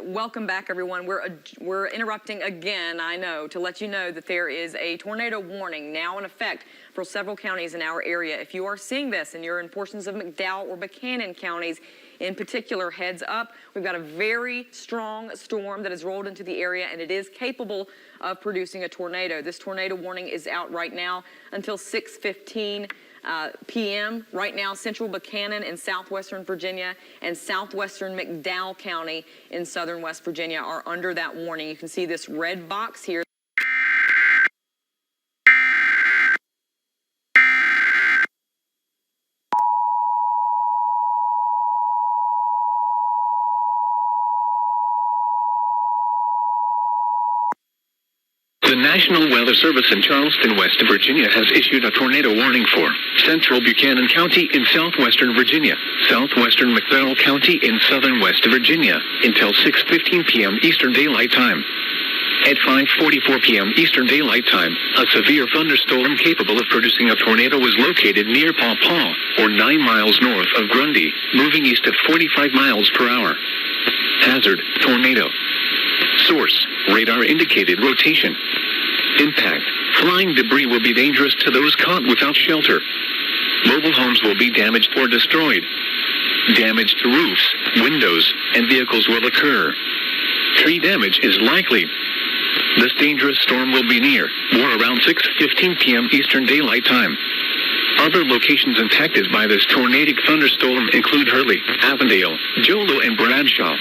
Welcome back, everyone. We're interrupting again, I know, to let you know that there is a tornado warning now in effect for several counties in our area. If you are seeing this and you're in portions of McDowell or Buchanan counties in particular, heads up. We've got a very strong storm that has rolled into the area, and it is capable of producing a tornado. This tornado warning is out right now until 6:15 p.m. Right now, central Buchanan in southwestern Virginia and southwestern McDowell County in southern West Virginia are under that warning. You can see this red box here. The National Weather Service in Charleston, West Virginia has issued a tornado warning for central Buchanan County in southwestern Virginia, southwestern McDowell County in southern West Virginia until 6:15 p.m. Eastern Daylight Time. At 5:44 p.m. Eastern Daylight Time, a severe thunderstorm capable of producing a tornado was located near Paw Paw, or 9 miles north of Grundy, moving east at 45 miles per hour. Hazard, tornado. Source, radar indicated rotation. Impact, flying debris will be dangerous to those caught without shelter. Mobile homes will be damaged or destroyed. Damage to roofs, windows, and vehicles will occur. Tree damage is likely. This dangerous storm will be near or around 6:15 p.m. Eastern Daylight Time. Other locations impacted by this tornadic thunderstorm include Hurley, Avondale, Jolo, and Bradshaw.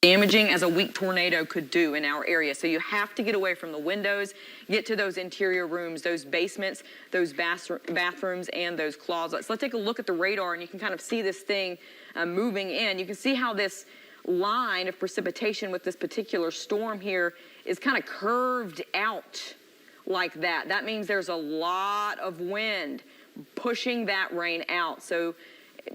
Damaging as a weak tornado could do in our area. So you have to get away from the windows, get to those interior rooms, those basements, those bathrooms, and those closets. Let's take a look at the radar, and you can kind of see this thing moving in. You can see how this line of precipitation with this particular storm here is kind of curved out like that. That means there's a lot of wind pushing that rain out. So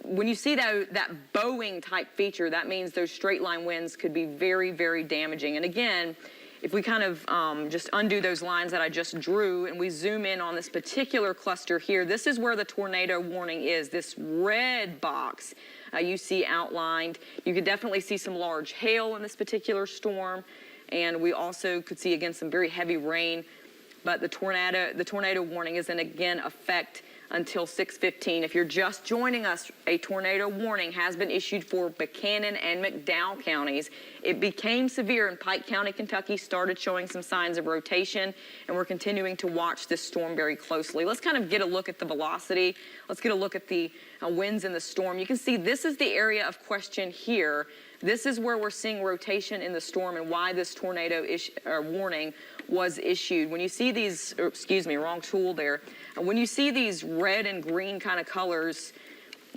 when you see that bowing type feature, that means those straight line winds could be very, very damaging. And again, if we kind of just undo those lines that I just drew and we zoom in on this particular cluster here, this is where the tornado warning is, this red box you see outlined. You could definitely see some large hail in this particular storm, and we also could see, again, some very heavy rain. But the tornado warning is in, again, effect until 6:15. If you're just joining us, a tornado warning has been issued for Buchanan and McDowell counties. It became severe in Pike County, Kentucky, started showing some signs of rotation, and we're continuing to watch this storm very closely. Let's kind of get a look at the velocity. Let's get a look at the winds in the storm. You can see this is the area of question here. This is where we're seeing rotation in the storm and why this tornado warning was issued. When you see these, excuse me, wrong tool there. When you see these red and green kind of colors,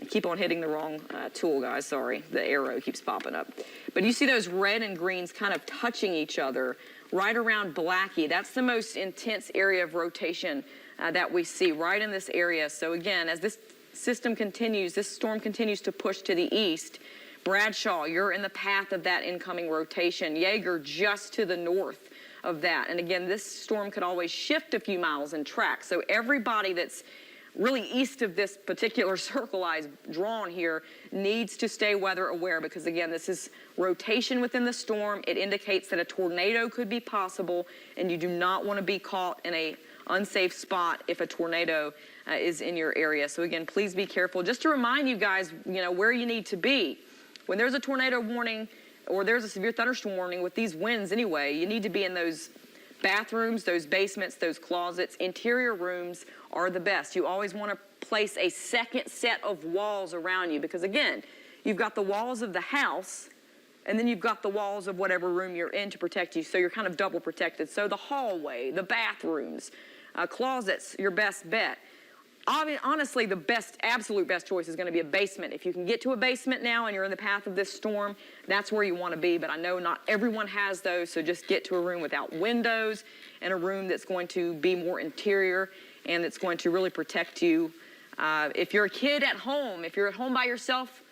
I keep on hitting the wrong tool, guys, sorry. The arrow keeps popping up. But you see those red and greens kind of touching each other right around Blackie. That's the most intense area of rotation that we see right in this area. So again, as this system continues, this storm continues to push to the east, Bradshaw, you're in the path of that incoming rotation. Yeager just to the north of that. And again, this storm could always shift a few miles in track. So everybody that's really east of this particular circle I've drawn here needs to stay weather aware, because again, this is rotation within the storm. It indicates that a tornado could be possible, and you do not want to be caught in a unsafe spot if a tornado is in your area. So again, please be careful. Just to remind you guys, where you need to be. When there's a tornado warning or there's a severe thunderstorm warning with these winds anyway, you need to be in those bathrooms, those basements, those closets. Interior rooms are the best. You always want to place a second set of walls around you, because again, you've got the walls of the house and then you've got the walls of whatever room you're in to protect you. So you're kind of double protected. So the hallway, the bathrooms, closets, your best bet. Honestly, the absolute best choice is going to be a basement. If you can get to a basement now and you're in the path of this storm, that's where you want to be. But I know not everyone has those, so just get to a room without windows and a room that's going to be more interior and it's going to really protect you. If you're a kid at home, if you're at home by yourself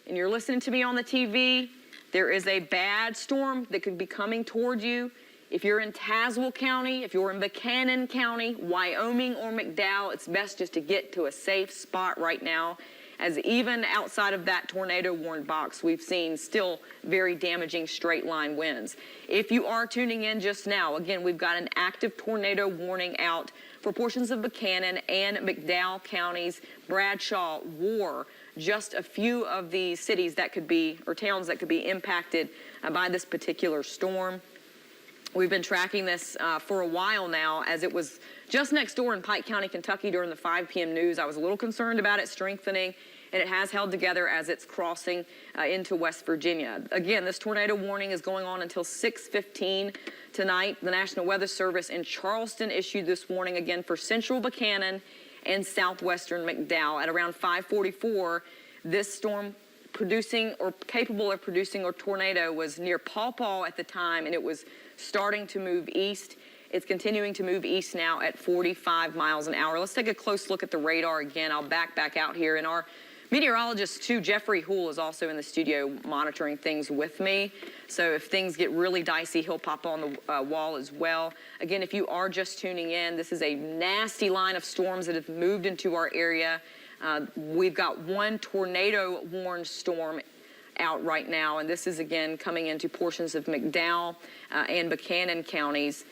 and you're listening to me on the TV, there is a bad storm that could be coming toward you. If you're in Tazewell County, if you're in Buchanan County, Wyoming or McDowell, it's best just to get to a safe spot right now, as even outside of that tornado warned box, we've seen still very damaging straight line winds. If you are tuning in just now, again, we've got an active tornado warning out for portions of Buchanan and McDowell counties, Bradshaw, War, just a few of the cities that could be, or towns that could be impacted by this particular storm. We've been tracking this for a while now, as it was just next door in Pike County, Kentucky during the 5 p.m. news. I was a little concerned about it strengthening, and it has held together as it's crossing into West Virginia. Again, this tornado warning is going on until 6:15 tonight. The National Weather Service in Charleston issued this warning again for central Buchanan and southwestern McDowell. At around 5:44, this storm producing or capable of producing a tornado was near Paw Paw at the time, and it was starting to move east. It's continuing to move east now at 45 miles an hour. Let's take a close look at the radar again. I'll back out here. And our meteorologist, too, Jeffrey Houle, is also in the studio monitoring things with me. So if things get really dicey, he'll pop on the wall as well. Again, if you are just tuning in, this is a nasty line of storms that have moved into our area. We've got one tornado warned storm out right now, and this is again coming into portions of McDowell and Buchanan counties.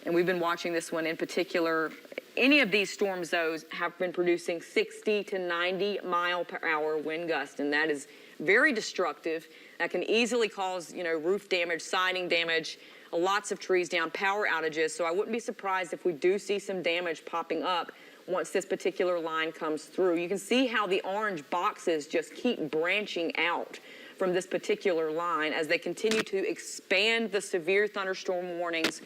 And we've been watching this one in particular. Any of these storms, though, have been producing 60 to 90 mile per hour wind gusts, and that is very destructive. That can easily cause, roof damage, siding damage, lots of trees down, power outages. So I wouldn't be surprised if we do see some damage popping up once this particular line comes through. You can see how the orange boxes just keep branching out from this particular line as they continue to expand the severe thunderstorm warnings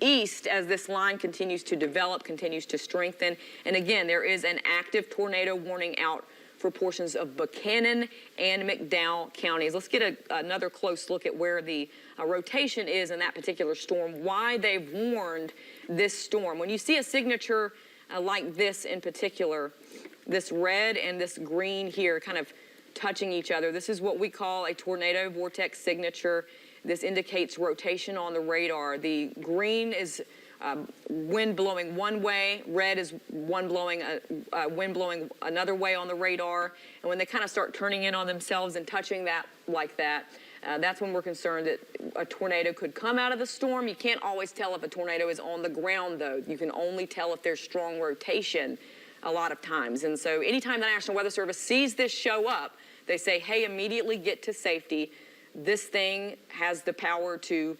east as this line continues to develop, continues to strengthen. And again, there is an active tornado warning out for portions of Buchanan and McDowell counties. Let's get another close look at where the rotation is in that particular storm, why they've warned this storm. When you see a signature like this in particular, this red and this green here kind of touching each other, this is what we call a tornado vortex signature. This indicates rotation on the radar. The green is wind blowing one way, red is wind blowing another way on the radar. And when they kind of start turning in on themselves and touching that like that, that's when we're concerned that a tornado could come out of the storm. You can't always tell if a tornado is on the ground, though. You can only tell if there's strong rotation a lot of times. And so anytime the National Weather Service sees this show up, they say, hey, immediately get to safety. This thing has the power to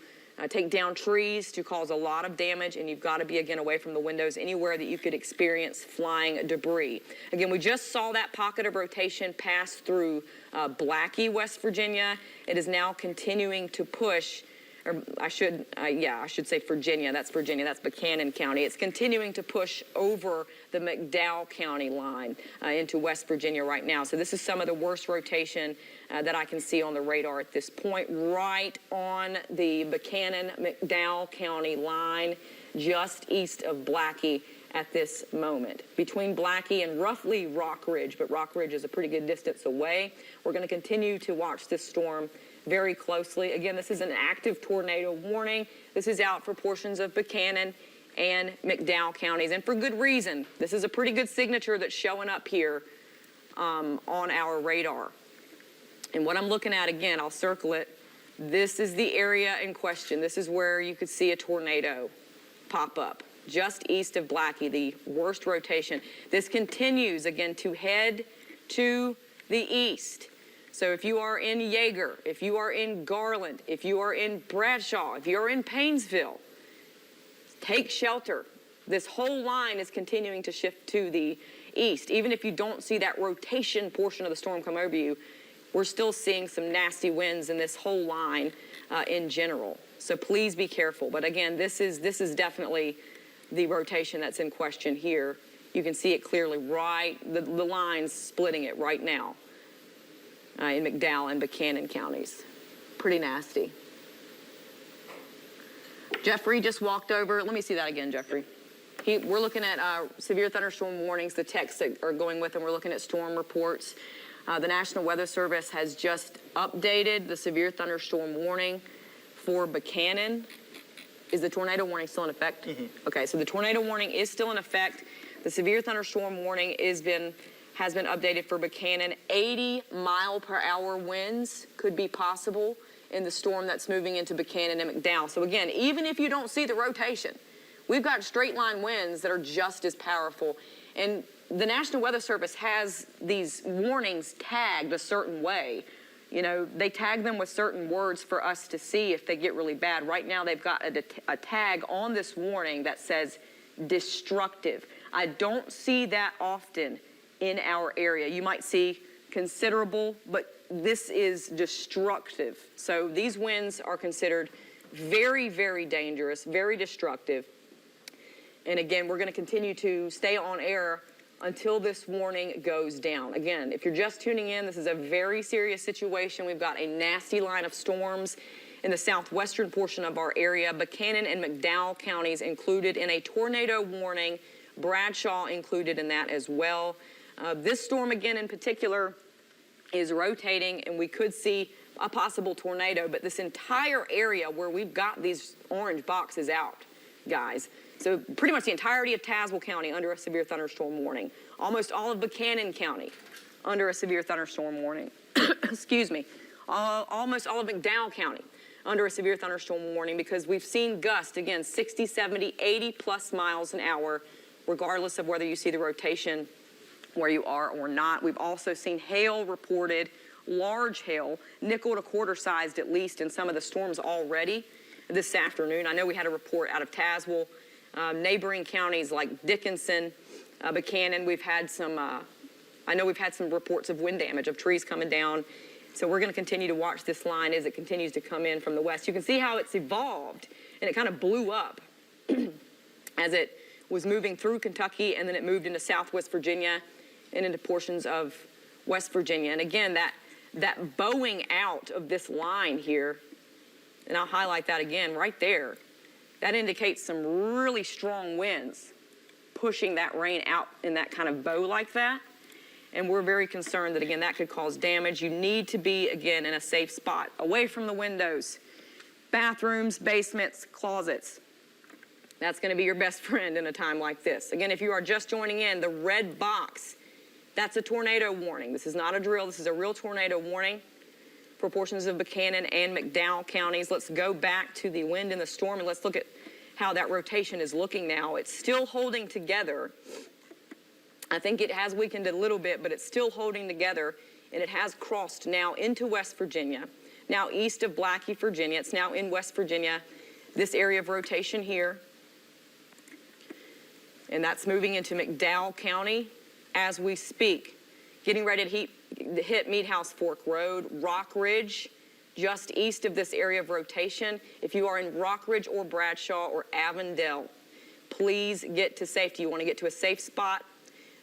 take down trees, to cause a lot of damage, and you've got to be, again, away from the windows anywhere that you could experience flying debris. Again, we just saw that pocket of rotation pass through Blackie, West Virginia. It is now continuing to push, or I should say Virginia. That's Virginia. That's Buchanan County. It's continuing to push over the McDowell County line into West Virginia right now. So this is some of the worst rotation that I can see on the radar at this point, right on the Buchanan-McDowell County line, just east of Blackie at this moment. Between Blackie and roughly Rock Ridge, but Rock Ridge is a pretty good distance away. We're going to continue to watch this storm very closely. Again, this is an active tornado warning. This is out for portions of Buchanan and McDowell counties, and for good reason. This is a pretty good signature that's showing up here on our radar. And what I'm looking at, again, I'll circle it. This is the area in question. This is where you could see a tornado pop up, just east of Blackie, the worst rotation. This continues, again, to head to the east. So if you are in Yeager, if you are in Garland, if you are in Bradshaw, if you're in Paynesville, take shelter. This whole line is continuing to shift to the east. Even if you don't see that rotation portion of the storm come over you, we're still seeing some nasty winds in this whole line in general. So please be careful. But again, this is definitely the rotation that's in question here. You can see it clearly right, the line's splitting it right now in McDowell and Buchanan counties. Pretty nasty. Jeffrey just walked over. Let me see that again, Jeffrey. We're looking at severe thunderstorm warnings, the texts that are going with them. We're looking at storm reports. The National Weather Service has just updated the severe thunderstorm warning for Buchanan Is the tornado warning still in effect? Okay, so the tornado warning is still in effect. The severe thunderstorm warning has been updated for Buchanan. 80-mile-per-hour winds could be possible in the storm that's moving into Buchanan and McDowell. So again, even if you don't see the rotation, we've got straight line winds that are just as powerful. And the National Weather Service has these warnings tagged a certain way. You know, they tag them with certain words for us to see if they get really bad. Right now, they've got a tag on this warning that says destructive. I don't see that often in our area. You might see considerable, but this is destructive. So these winds are considered very, very dangerous, very destructive. And again, we're going to continue to stay on air until this warning goes down. Again, if you're just tuning in, this is a very serious situation. We've got a nasty line of storms in the southwestern portion of our area. Buchanan and McDowell counties included in a tornado warning. Bradshaw included in that as well. This storm, again, in particular, is rotating, and we could see a possible tornado, but this entire area where we've got these orange boxes out, guys, so pretty much the entirety of Tazewell County under a severe thunderstorm warning. Almost all of Buchanan County under a severe thunderstorm warning. Excuse me. Almost all of McDowell County under a severe thunderstorm warning, because we've seen gusts, again, 60, 70, 80 plus miles an hour, regardless of whether you see the rotation where you are or not. We've also seen hail reported, large hail, nickel to quarter sized at least in some of the storms already this afternoon. I know we had a report out of Tazewell. Neighboring counties like Dickinson, Buchanan, we've had some, I know we've had some reports of wind damage, of trees coming down. So we're going to continue to watch this line as it continues to come in from the west. You can see how it's evolved, and it kind of blew up as it was moving through Kentucky, and then it moved into southwest Virginia and into portions of West Virginia. And again, that bowing out of this line here, and I'll highlight that again right there, that indicates some really strong winds pushing that rain out in that kind of bow like that. And we're very concerned that, again, that could cause damage. You need to be, again, in a safe spot, away from the windows, bathrooms, basements, closets. That's going to be your best friend in a time like this. Again, if you are just joining in, the red box, that's a tornado warning. This is not a drill. This is a real tornado warning for portions of Buchanan and McDowell counties. Let's go back to the wind and the storm, and let's look at how that rotation is looking now. It's still holding together. I think it has weakened a little bit, but it's still holding together, and it has crossed now into West Virginia, now east of Blackie, Virginia. It's now in West Virginia, this area of rotation here. And that's moving into McDowell County as we speak, getting ready to hit Meadhouse Fork Road, Rock Ridge, just east of this area of rotation. If you are in Rock Ridge or Bradshaw or Avondale, please get to safety. You want to get to a safe spot.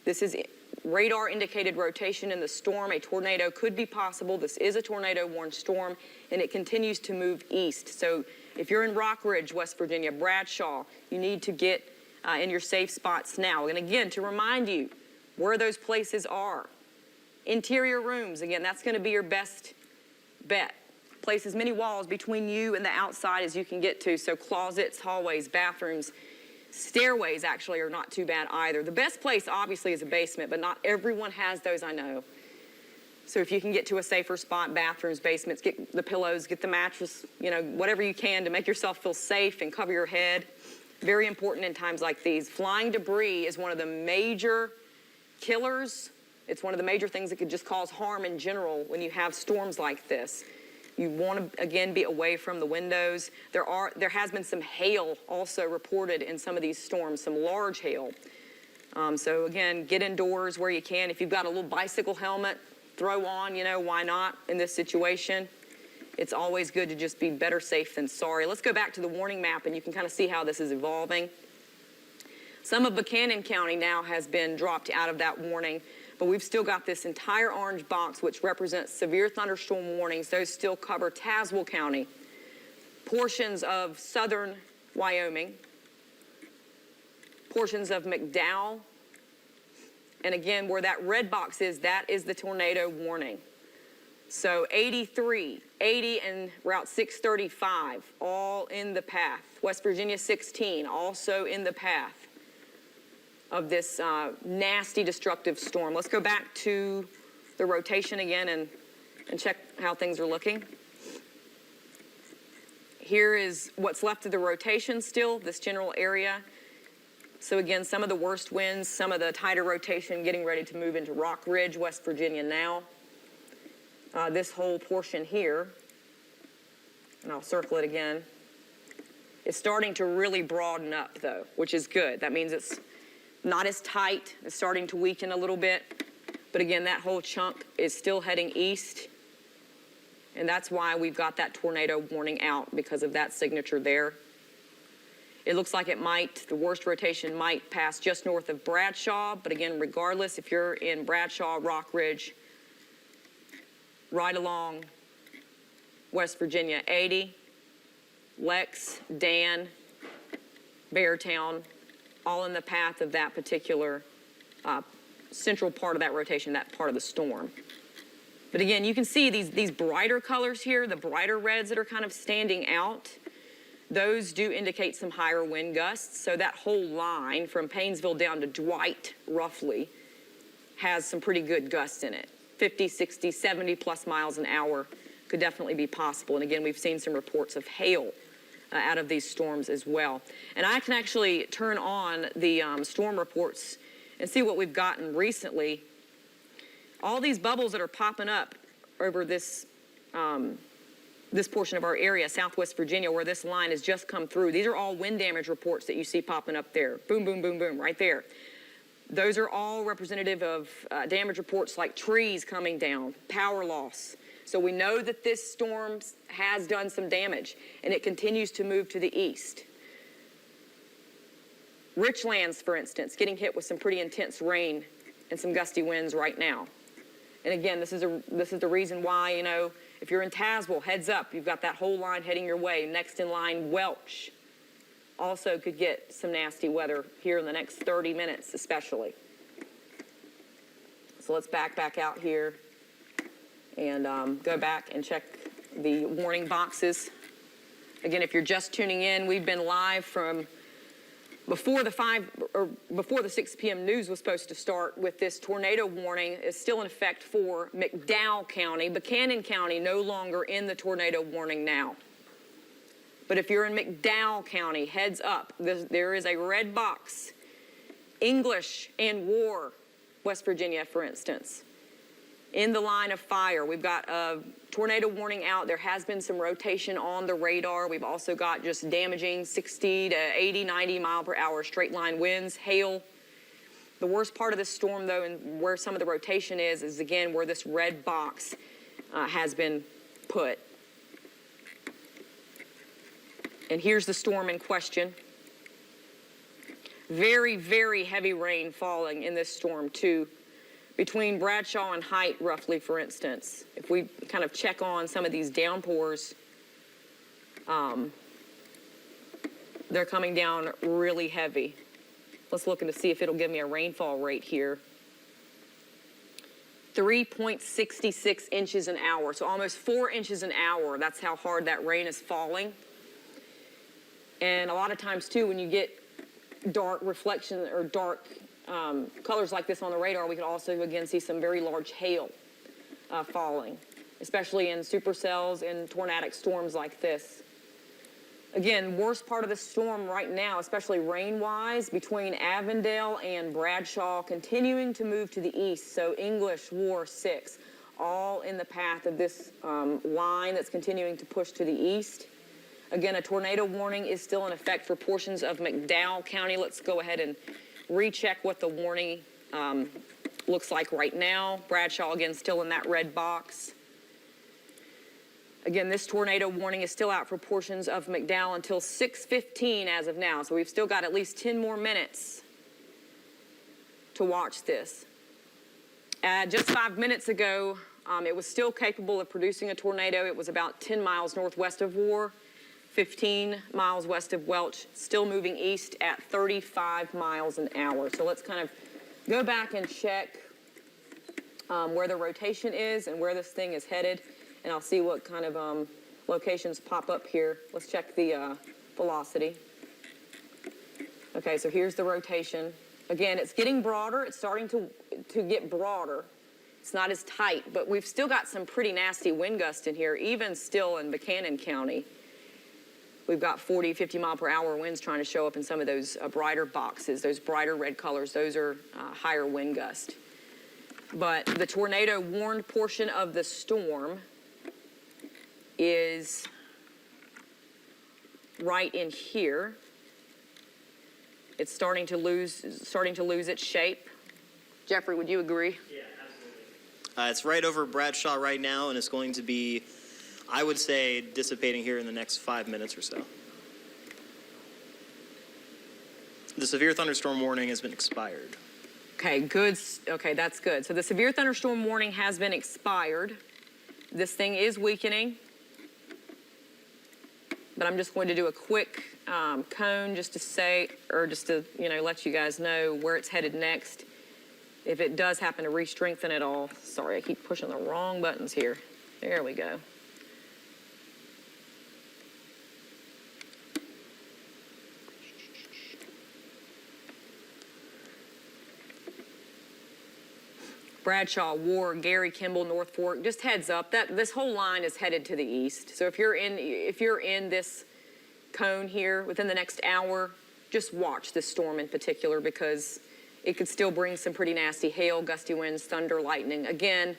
This is radar indicated rotation in the storm. A tornado could be possible. This is a tornado warned storm, and it continues to move east. So if you're in Rock Ridge, West Virginia, Bradshaw, you need to get in your safe spots now. And again, to remind you where those places are. Interior rooms, again, that's going to be your best bet. Place as many walls between you and the outside as you can get to. So closets, hallways, bathrooms, stairways actually are not too bad either. The best place obviously is a basement, but not everyone has those, I know. So if you can get to a safer spot, bathrooms, basements, get the pillows, get the mattress, you know, whatever you can to make yourself feel safe and cover your head. Very important in times like these. Flying debris is one of the major killers. It's one of the major things that could just cause harm in general when you have storms like this. You want to, again, be away from the windows. There has been some hail also reported in some of these storms, some large hail. So again, get indoors where you can. If you've got a little bicycle helmet, throw on, you know, why not in this situation? It's always good to just be better safe than sorry. Let's go back to the warning map, and you can kind of see how this is evolving. Some of Buchanan County now has been dropped out of that warning, but we've still got this entire orange box, which represents severe thunderstorm warnings. Those still cover Tazewell County, portions of southern Wyoming, portions of McDowell, and again, where that red box is, that is the tornado warning. So 83, 80, and Route 635, all in the path. West Virginia 16, also in the path of this nasty, destructive storm. Let's go back to the rotation again and check how things are looking. Here is what's left of the rotation still, this general area. So again, some of the worst winds, some of the tighter rotation getting ready to move into Rock Ridge, West Virginia now. This whole portion here, and I'll circle it again, is starting to really broaden up though, which is good. That means it's not as tight, it's starting to weaken a little bit. But again, that whole chunk is still heading east. And that's why we've got that tornado warning out, because of that signature there. It looks like it might, the worst rotation might pass just north of Bradshaw. But again, regardless, if you're in Bradshaw, Rock Ridge, right along West Virginia 80, Lex, Dan, Beartown, all in the path of that particular central part of that rotation, that part of the storm. But again, you can see these brighter colors here, the brighter reds that are kind of standing out. Those do indicate some higher wind gusts. So that whole line from Paynesville down to Dwight, roughly, has some pretty good gusts in it. 50, 60, 70 plus miles an hour could definitely be possible. And again, we've seen some reports of hail out of these storms as well. And I can actually turn on the storm reports and see what we've gotten recently. All these bubbles that are popping up over this this portion of our area, Southwest Virginia, where this line has just come through. These are all wind damage reports that you see popping up there. Boom, boom, boom, boom, right there. Those are all representative of damage reports like trees coming down, power loss. So we know that this storm has done some damage, and it continues to move to the east. Richlands, for instance, getting hit with some pretty intense rain and some gusty winds right now. And again, this is the reason why, you know, if you're in Tazewell, heads up, you've got that whole line heading your way. Next in line, Welch also could get some nasty weather here in the next 30 minutes especially. So let's back out here and go back and check the warning boxes. Again, if you're just tuning in, we've been live from before the 6 p.m. news was supposed to start with this tornado warning is still in effect for McDowell County. Buchanan County no longer in the tornado warning now. But if you're in McDowell County, heads up, there is a red box. English and War, West Virginia, for instance, in the line of fire. We've got a tornado warning out. There has been some rotation on the radar. We've also got just damaging 60 to 80, 90 mile per hour straight line winds, hail. The worst part of this storm, though, and where some of the rotation is again where this red box has been put. And here's the storm in question. Very, very heavy rain falling in this storm, too. Between Bradshaw and Height, roughly, for instance. If we kind of check on some of these downpours, they're coming down really heavy. Let's look to see if it'll give me a rainfall rate here. 3.66 inches an hour, so almost 4 inches an hour. That's how hard that rain is falling. And a lot of times, too, when you get dark reflection or dark colors like this on the radar, we could also, again, see some very large hail falling, especially in supercells and tornadic storms like this. Again, worst part of the storm right now, especially rain-wise, between Avondale and Bradshaw, continuing to move to the east. So English, War, 6, all in the path of this line that's continuing to push to the east. Again, a tornado warning is still in effect for portions of McDowell County. Let's go ahead and recheck what the warning looks like right now. Bradshaw, again, still in that red box. Again, this tornado warning is still out for portions of McDowell until 6:15 as of now. So we've still got at least 10 more minutes to watch this. Just 5 minutes ago, it was still capable of producing a tornado. It was about 10 miles northwest of War, 15 miles west of Welch, still moving east at 35 miles an hour. So let's kind of go back and check where the rotation is and where this thing is headed, and I'll see what kind of locations pop up here. Let's check the velocity. Okay, so here's the rotation. Again, it's getting broader. It's starting to get broader. It's not as tight, but we've still got some pretty nasty wind gusts in here, even still in Buchanan County. We've got 40, 50 mile per hour winds trying to show up in some of those brighter boxes, those brighter red colors. Those are higher wind gusts. But the tornado warned portion of the storm is right in here. It's starting to lose its shape. Jeffrey, would you agree? Yeah, absolutely. It's right over Bradshaw right now, and it's going to be, I would say, dissipating here in the next 5 minutes or so. The severe thunderstorm warning has been expired. Okay, good. Okay, that's good. So the severe thunderstorm warning has been expired. This thing is weakening. But I'm just going to do a quick cone just to say, or just to, let you guys know where it's headed next. If it does happen to re-strengthen at all. Sorry, I keep pushing the wrong buttons here. There we go. Bradshaw, Ward, Gary, Kimball, North Fork. Just heads up that this whole line is headed to the east. So if you're in this cone here within the next hour, just watch this storm in particular because it could still bring some pretty nasty hail, gusty winds, thunder, lightning. Again,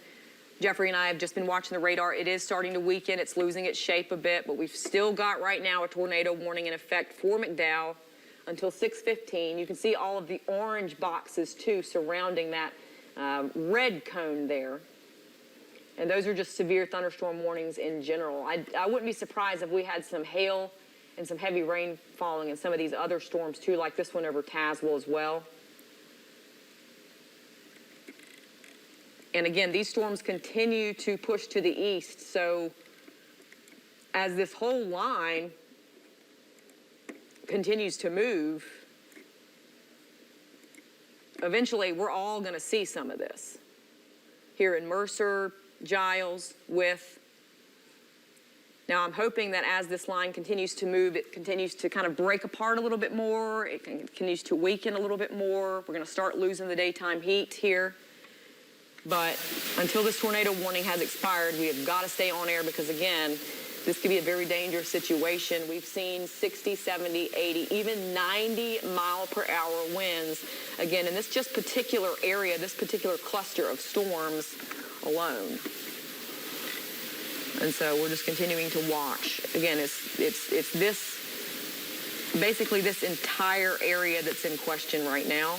Jeffrey and I have just been watching the radar. It is starting to weaken. It's losing its shape a bit, but we've still got right now a tornado warning in effect for McDowell until 6:15. You can see all of the orange boxes too surrounding that red cone there. And those are just severe thunderstorm warnings in general. I wouldn't be surprised if we had some hail and some heavy rain falling in some of these other storms too, like this one over Tazewell as well. And again, these storms continue to push to the east. So as this whole line continues to move, eventually we're all going to see some of this here in Mercer, Giles, with. Now I'm hoping that as this line continues to move, it continues to kind of break apart a little bit more. It continues to weaken a little bit more. We're going to start losing the daytime heat here. But until this tornado warning has expired, we have got to stay on air because, again, this could be a very dangerous situation. We've seen 60, 70, 80, even 90 mile per hour winds, again, in this just particular area, this particular cluster of storms alone. And so we're just continuing to watch. Again, it's this, basically this entire area that's in question right now.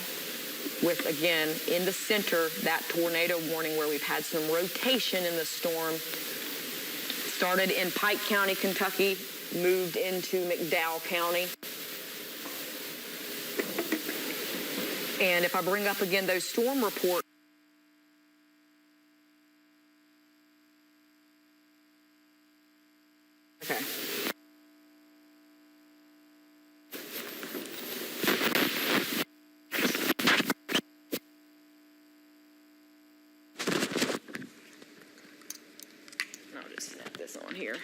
With, again, in the center, that tornado warning where we've had some rotation in the storm. Started in Pike County, Kentucky, moved into McDowell County. And if I bring up again those storm reports, okay. On here.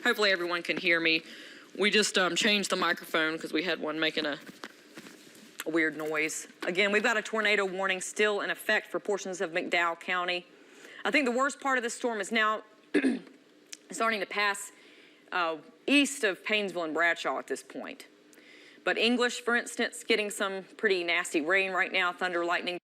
Hopefully everyone can hear me. We just changed the microphone because we had one making a weird noise. Again, we've got a tornado warning still in effect for portions of McDowell County. I think the worst part of this storm is now starting to pass east of Paynesville and Bradshaw at this point. But English, for instance, getting some pretty nasty rain right now, thunder, lightning.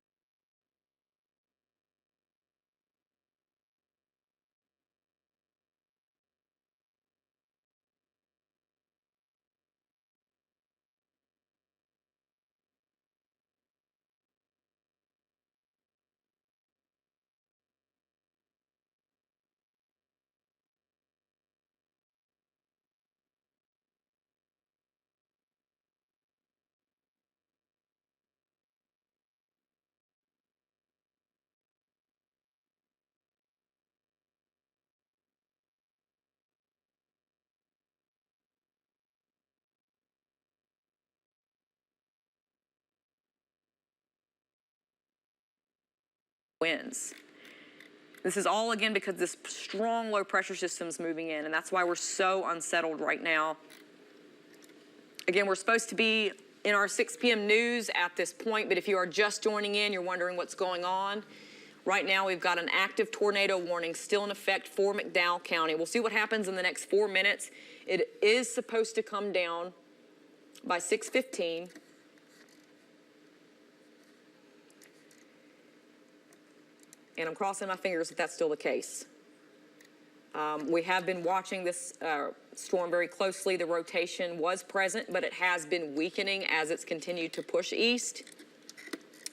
Winds. This is all, again, because this strong low pressure system is moving in, and that's why we're so unsettled right now. Again, we're supposed to be in our 6 p.m. news at this point, but if you are just joining in, you're wondering what's going on. Right now, we've got an active tornado warning still in effect for McDowell County. We'll see what happens in the next 4 minutes. It is supposed to come down by 6:15. And I'm crossing my fingers that that's still the case. We have been watching this storm very closely. The rotation was present, but it has been weakening as it's continued to push east.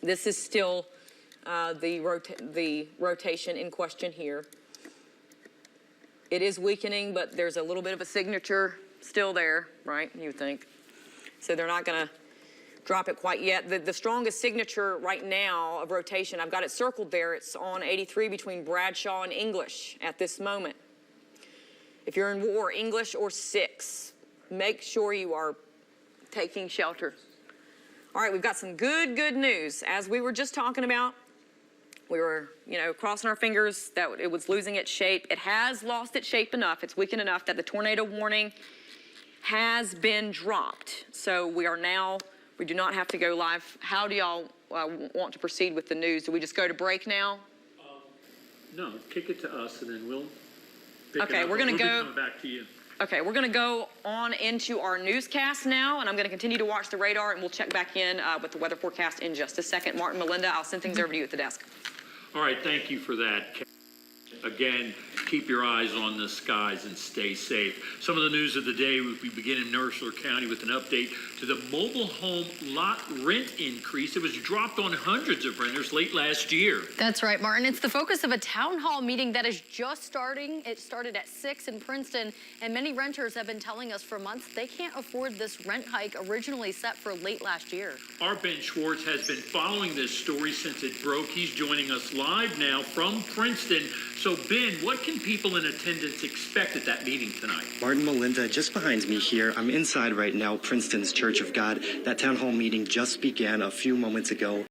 This is still the rotation in question here. It is weakening, but there's a little bit of a signature still there, right, you think? So they're not going to drop it quite yet. The strongest signature right now of rotation, I've got it circled there. It's on 83 between Bradshaw and English at this moment. If you're in War, English or 6, make sure you are taking shelter. All right, we've got some good news. As we were just talking about, we were, crossing our fingers that it was losing its shape. It has lost its shape enough. It's weakened enough that the tornado warning has been dropped. So we do not have to go live. How do y'all want to proceed with the news? Do we just go to break now? No, kick it to us and then we'll pick Okay, it up. we're going to go. We'll be coming back to you. Okay, we're going to go on into our newscast now, and I'm going to continue to watch the radar, and we'll check back in with the weather forecast in just a second. Martin, Melinda, I'll send things over to you at the desk. All right, thank you for that. Again, keep your eyes on the skies and stay safe. Some of the news of the day, we begin in Mercer County with an update to the mobile home lot rent increase. It was dropped on hundreds of renters late last year. That's right, Martin. It's the focus of a town hall meeting that is just starting. It started at 6 in Princeton, and many renters have been telling us for months they can't afford this rent hike originally set for late last year. Our Ben Schwartz has been following this story since it broke. He's joining us live now from Princeton. So, Ben, what can people in attendance expect at that meeting tonight? Martin, Melinda, just behind me here. I'm inside right now, Princeton's Church of God. That town hall meeting just began a few moments ago.